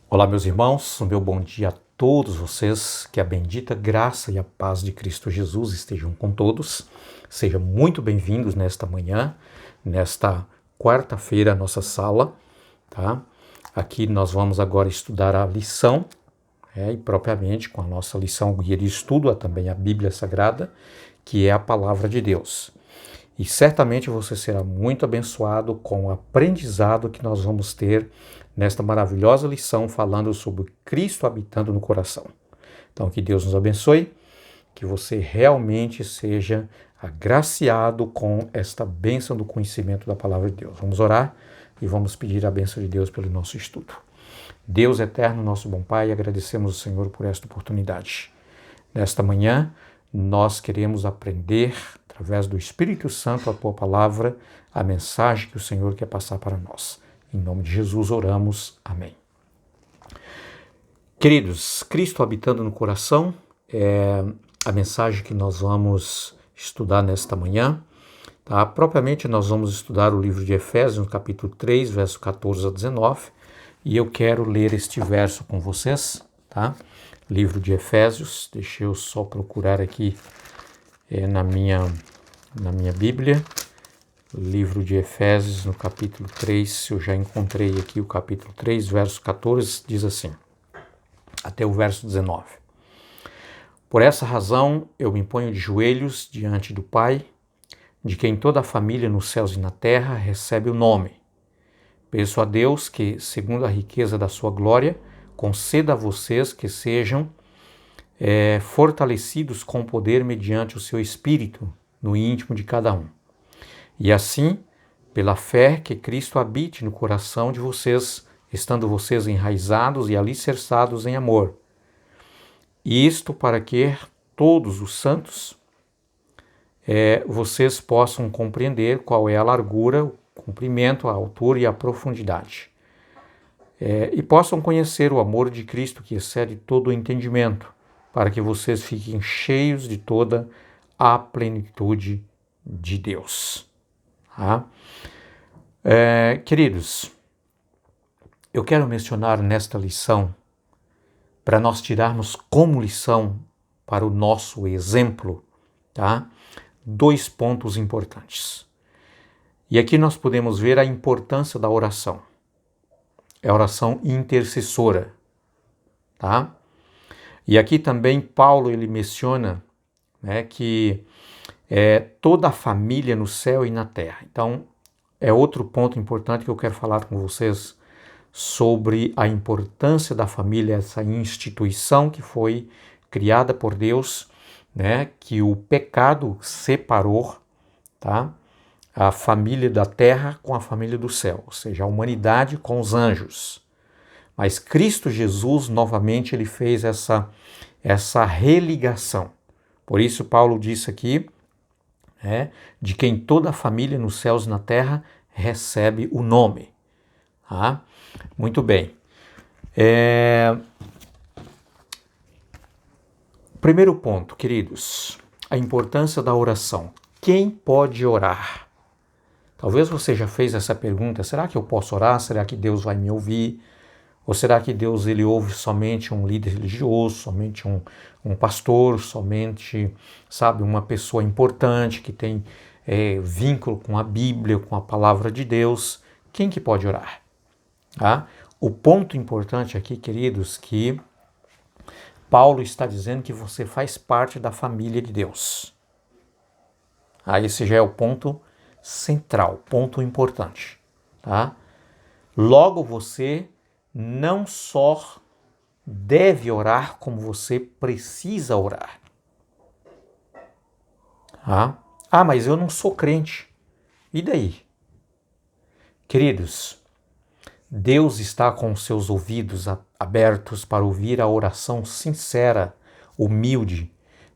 Olá, meus irmãos, o meu bom dia a todos vocês, que a bendita graça e a paz de Cristo Jesus estejam com todos. Sejam muito bem-vindos nesta manhã, nesta quarta-feira, à nossa sala, tá? Aqui nós vamos agora estudar a lição, e propriamente com a nossa lição guia de estudo, também a Bíblia Sagrada, que é a Palavra de Deus. E certamente você será muito abençoado com o aprendizado que nós vamos ter nesta maravilhosa lição falando sobre Cristo habitando no coração. Então, que Deus nos abençoe, que você realmente seja agraciado com esta bênção do conhecimento da palavra de Deus. Vamos orar e vamos pedir a bênção de Deus pelo nosso estudo. Deus eterno, nosso bom Pai, agradecemos ao Senhor por esta oportunidade. Nesta manhã, nós queremos aprender, através do Espírito Santo, a Tua Palavra, a mensagem que o Senhor quer passar para nós. Em nome de Jesus oramos. Amém. Queridos, Cristo habitando no coração é a mensagem que nós vamos estudar nesta manhã. Tá? Propriamente nós vamos estudar o livro de Efésios, no capítulo 3, verso 14 a 19. E eu quero ler este verso com vocês, tá? Livro de Efésios, deixa eu só procurar aqui na minha Bíblia, livro de Efésios, no capítulo 3, eu já encontrei aqui o capítulo 3, verso 14, diz assim, até o verso 19. Por essa razão eu me ponho de joelhos diante do Pai, de quem toda a família nos céus e na terra recebe o nome. Peço a Deus que, segundo a riqueza da sua glória, conceda a vocês que sejam fortalecidos com poder mediante o seu Espírito no íntimo de cada um. E assim, pela fé, que Cristo habite no coração de vocês, estando vocês enraizados e alicerçados em amor. E isto para que todos os santos vocês possam compreender qual é a largura, o comprimento, a altura e a profundidade. E possam conhecer o amor de Cristo que excede todo o entendimento, para que vocês fiquem cheios de toda a plenitude de Deus. Tá? Queridos, eu quero mencionar nesta lição, para nós tirarmos como lição para o nosso exemplo, tá? 2 pontos importantes. E aqui nós podemos ver a importância da oração. É a oração intercessora, tá? E aqui também Paulo ele menciona, né, que toda a família no céu e na terra. Então, é outro ponto importante que eu quero falar com vocês sobre a importância da família, essa instituição que foi criada por Deus, né, que o pecado separou, tá, a família da terra com a família do céu, ou seja, a humanidade com os anjos. Mas Cristo Jesus, novamente, ele fez essa religação. Por isso, Paulo disse aqui, de quem toda a família nos céus e na terra recebe o nome. Tá? Muito bem. Primeiro ponto, queridos, a importância da oração. Quem pode orar? Talvez você já fez essa pergunta, será que eu posso orar? Será que Deus vai me ouvir? Ou será que Deus ele ouve somente um líder religioso, somente um pastor, somente, sabe, uma pessoa importante que tem vínculo com a Bíblia, com a palavra de Deus? Quem que pode orar? Tá? O ponto importante aqui, queridos, que Paulo está dizendo que você faz parte da família de Deus. Esse já é o ponto central, ponto importante. Tá? Logo você não só deve orar, como você precisa orar. Mas eu não sou crente. E daí? Queridos, Deus está com seus ouvidos abertos para ouvir a oração sincera, humilde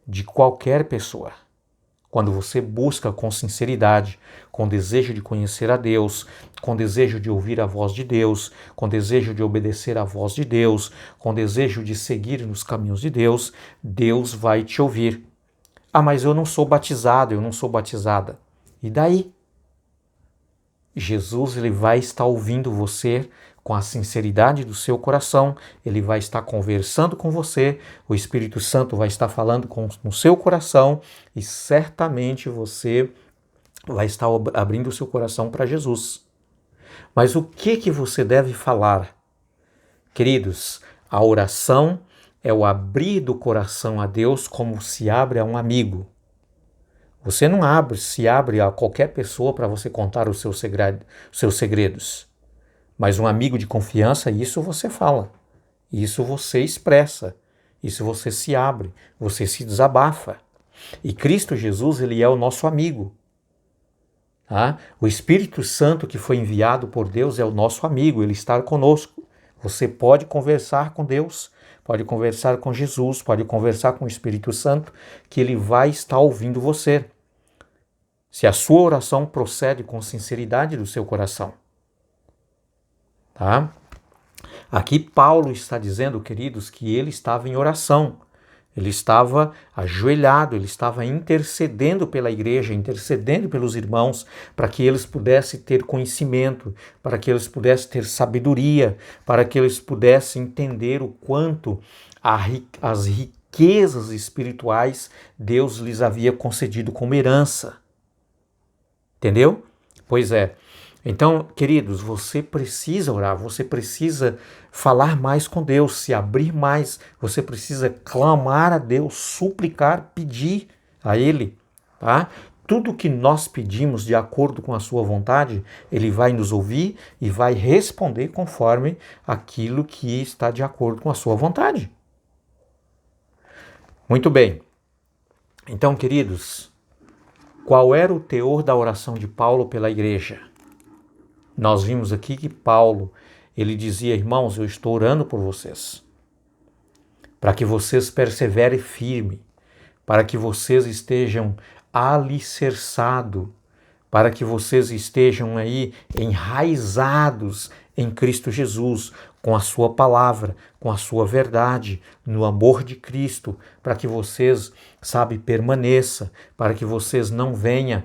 de qualquer pessoa. Quando você busca com sinceridade, com desejo de conhecer a Deus, com desejo de ouvir a voz de Deus, com desejo de obedecer à voz de Deus, com desejo de seguir nos caminhos de Deus, Deus vai te ouvir. Mas eu não sou batizado, eu não sou batizada. E daí? Jesus ele vai estar ouvindo você com a sinceridade do seu coração, ele vai estar conversando com você, o Espírito Santo vai estar falando no seu coração e certamente você vai estar abrindo o seu coração para Jesus. Mas o que você deve falar? Queridos, a oração é o abrir do coração a Deus como se abre a um amigo. Você não se abre a qualquer pessoa para você contar os seus segredos. Mas um amigo de confiança, isso você fala. Isso você expressa. Isso você se abre. Você se desabafa. E Cristo Jesus, ele é o nosso amigo. Tá? O Espírito Santo que foi enviado por Deus é o nosso amigo. Ele está conosco. Você pode conversar com Deus, pode conversar com Jesus, pode conversar com o Espírito Santo, que ele vai estar ouvindo você. Se a sua oração procede com sinceridade do seu coração. Tá? Aqui Paulo está dizendo, queridos, que ele estava em oração. Ele estava ajoelhado, ele estava intercedendo pela igreja, intercedendo pelos irmãos, para que eles pudessem ter conhecimento, para que eles pudessem ter sabedoria, para que eles pudessem entender o quanto as riquezas espirituais Deus lhes havia concedido como herança. Entendeu? Pois é. Então, queridos, você precisa orar, você precisa falar mais com Deus, se abrir mais, você precisa clamar a Deus, suplicar, pedir a Ele, tá? Tudo que nós pedimos de acordo com a sua vontade, Ele vai nos ouvir e vai responder conforme aquilo que está de acordo com a sua vontade. Muito bem. Então, queridos, qual era o teor da oração de Paulo pela igreja? Nós vimos aqui que Paulo, ele dizia, irmãos, eu estou orando por vocês, para que vocês perseverem firme, para que vocês estejam alicerçados, para que vocês estejam aí enraizados em Cristo Jesus, com a sua palavra, com a sua verdade, no amor de Cristo, para que vocês, permaneçam, para que vocês não venham,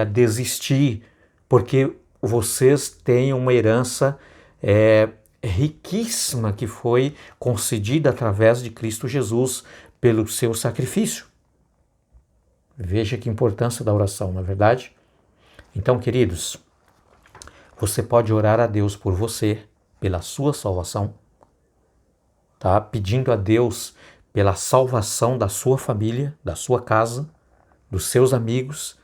a desistir, porque vocês têm uma herança riquíssima que foi concedida através de Cristo Jesus pelo seu sacrifício. Veja que importância da oração, não é verdade? Então, queridos, você pode orar a Deus por você, pela sua salvação, tá? Pedindo a Deus pela salvação da sua família, da sua casa, dos seus amigos,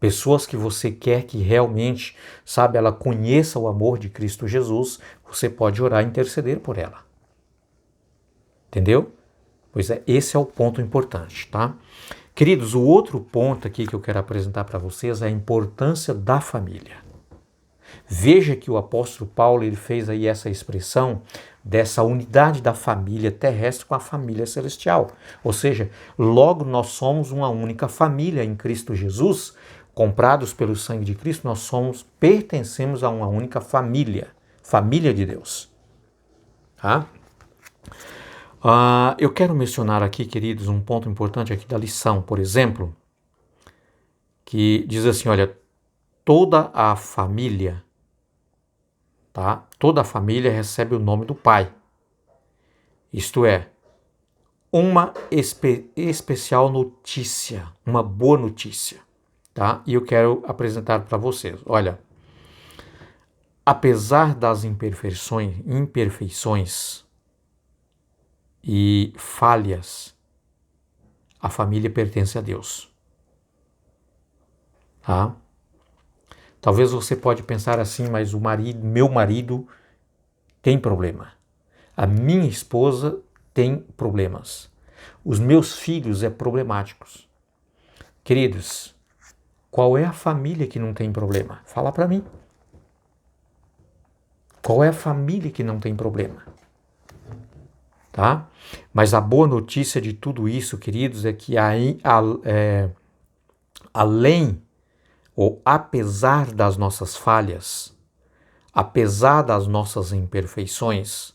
pessoas que você quer que realmente, ela conheça o amor de Cristo Jesus, você pode orar e interceder por ela. Entendeu? Pois é, esse é o ponto importante, tá? Queridos, o outro ponto aqui que eu quero apresentar para vocês é a importância da família. Veja que o apóstolo Paulo ele fez aí essa expressão dessa unidade da família terrestre com a família celestial. Ou seja, logo nós somos uma única família em Cristo Jesus, comprados pelo sangue de Cristo, nós pertencemos a uma única família, família de Deus. Tá? Eu quero mencionar aqui, queridos, um ponto importante aqui da lição, por exemplo, que diz assim, olha, toda a família, tá? Toda a família recebe o nome do Pai. Isto é, uma especial notícia, uma boa notícia. Tá? E eu quero apresentar para vocês. Olha, apesar das imperfeições e falhas, a família pertence a Deus. Tá? Talvez você pode pensar assim, mas meu marido tem problema. A minha esposa tem problemas. Os meus filhos problemáticos. Queridos, qual é a família que não tem problema? Fala para mim. Qual é a família que não tem problema? Tá? Mas a boa notícia de tudo isso, queridos, é que além ou apesar das nossas falhas, apesar das nossas imperfeições,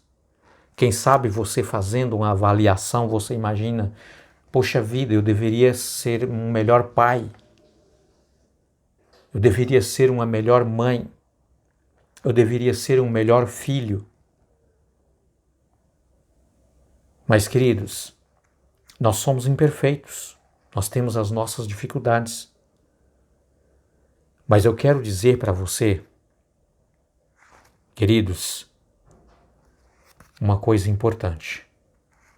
quem sabe você fazendo uma avaliação, você imagina, poxa vida, eu deveria ser um melhor pai. Eu deveria ser uma melhor mãe. eu deveria ser um melhor filho. Mas, queridos, nós somos imperfeitos, nós temos as nossas dificuldades. Mas eu quero dizer para você, queridos, uma coisa importante.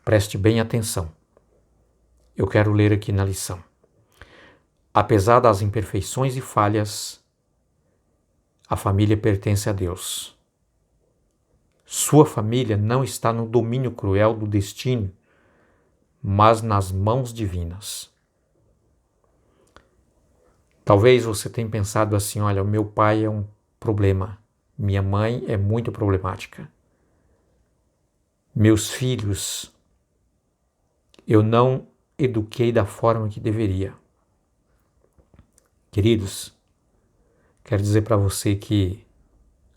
Preste bem atenção. Eu quero ler aqui na lição. Apesar das imperfeições e falhas, a família pertence a Deus. Sua família não está no domínio cruel do destino, mas nas mãos divinas. Talvez você tenha pensado assim, olha, o meu pai é um problema, minha mãe é muito problemática. Meus filhos, eu não eduquei da forma que deveria. Queridos, quero dizer para você que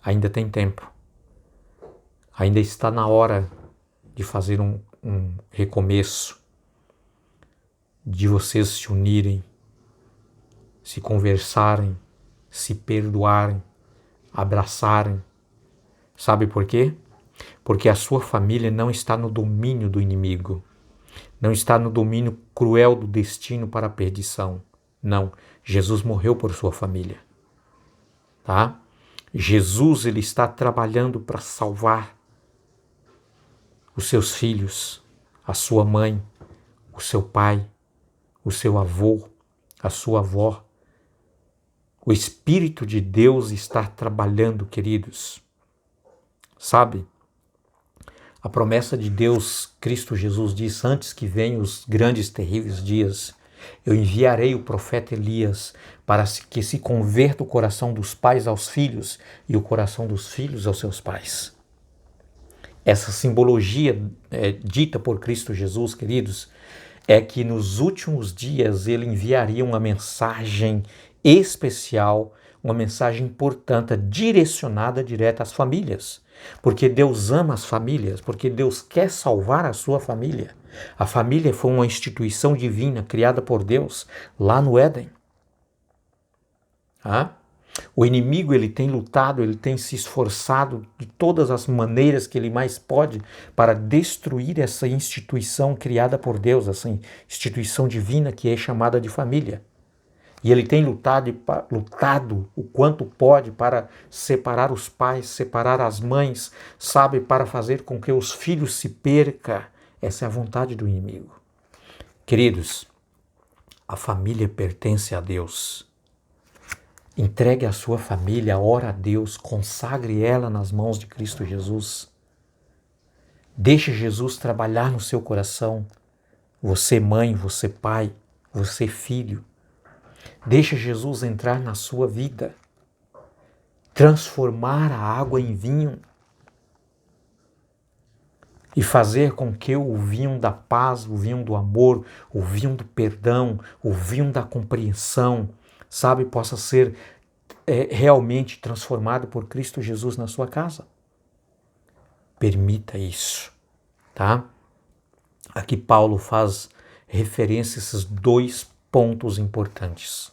ainda tem tempo. Ainda está na hora de fazer um recomeço, de vocês se unirem, se conversarem, se perdoarem, abraçarem. Sabe por quê? Porque a sua família não está no domínio do inimigo, não está no domínio cruel do destino para a perdição. Não, Jesus morreu por sua família, tá? Jesus, ele está trabalhando para salvar os seus filhos, a sua mãe, o seu pai, o seu avô, a sua avó. O Espírito de Deus está trabalhando, queridos. Sabe? A promessa de Deus, Cristo Jesus diz, antes que venham os grandes, terríveis dias, eu enviarei o profeta Elias para que se converta o coração dos pais aos filhos e o coração dos filhos aos seus pais. Essa simbologia dita por Cristo Jesus, queridos, é que nos últimos dias ele enviaria uma mensagem especial, uma mensagem importante, direcionada direta às famílias. Porque Deus ama as famílias, porque Deus quer salvar a sua família. A família foi uma instituição divina criada por Deus lá no Éden. O inimigo, ele tem lutado, ele tem se esforçado de todas as maneiras que ele mais pode para destruir essa instituição criada por Deus, essa instituição divina que é chamada de família. E ele tem lutado o quanto pode para separar os pais, separar as mães, sabe, para fazer com que os filhos se percam. Essa é a vontade do inimigo. Queridos, a família pertence a Deus. Entregue a sua família, ora a Deus, consagre ela nas mãos de Cristo Jesus. Deixe Jesus trabalhar no seu coração. Você mãe, você pai, você filho. Deixe Jesus entrar na sua vida. Transformar a água em vinho. E fazer com que o vinho da paz, o vinho do amor, o vinho do perdão, o vinho da compreensão, sabe, possa ser realmente transformado por Cristo Jesus na sua casa. Permita isso, tá? Aqui Paulo faz referência a esses dois pontos importantes: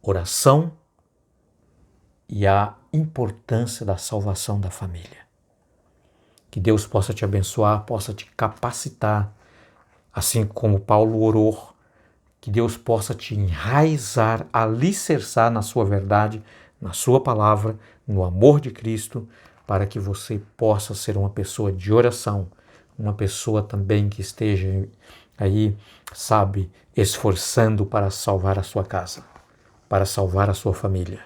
oração e a importância da salvação da família. Que Deus possa te abençoar, possa te capacitar, assim como Paulo orou, que Deus possa te enraizar, alicerçar na sua verdade, na sua palavra, no amor de Cristo, para que você possa ser uma pessoa de oração, uma pessoa também que esteja aí, sabe, esforçando para salvar a sua casa, para salvar a sua família.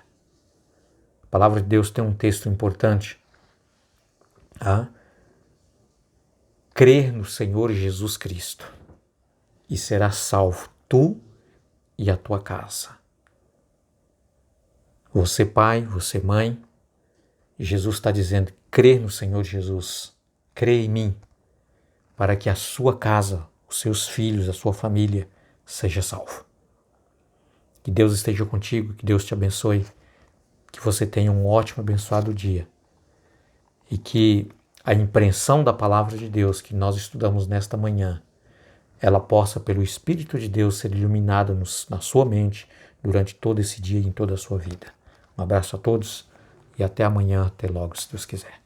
A palavra de Deus tem um texto importante. Crer no Senhor Jesus Cristo e serás salvo, tu e a tua casa. Você pai, você mãe, Jesus está dizendo, crer no Senhor Jesus, crê em mim, para que a sua casa, os seus filhos, a sua família seja salvo. Que Deus esteja contigo, que Deus te abençoe, que você tenha um ótimo, abençoado dia e que a impressão da palavra de Deus que nós estudamos nesta manhã, ela possa, pelo Espírito de Deus, ser iluminada na sua mente durante todo esse dia e em toda a sua vida. Um abraço a todos e até amanhã, até logo, se Deus quiser.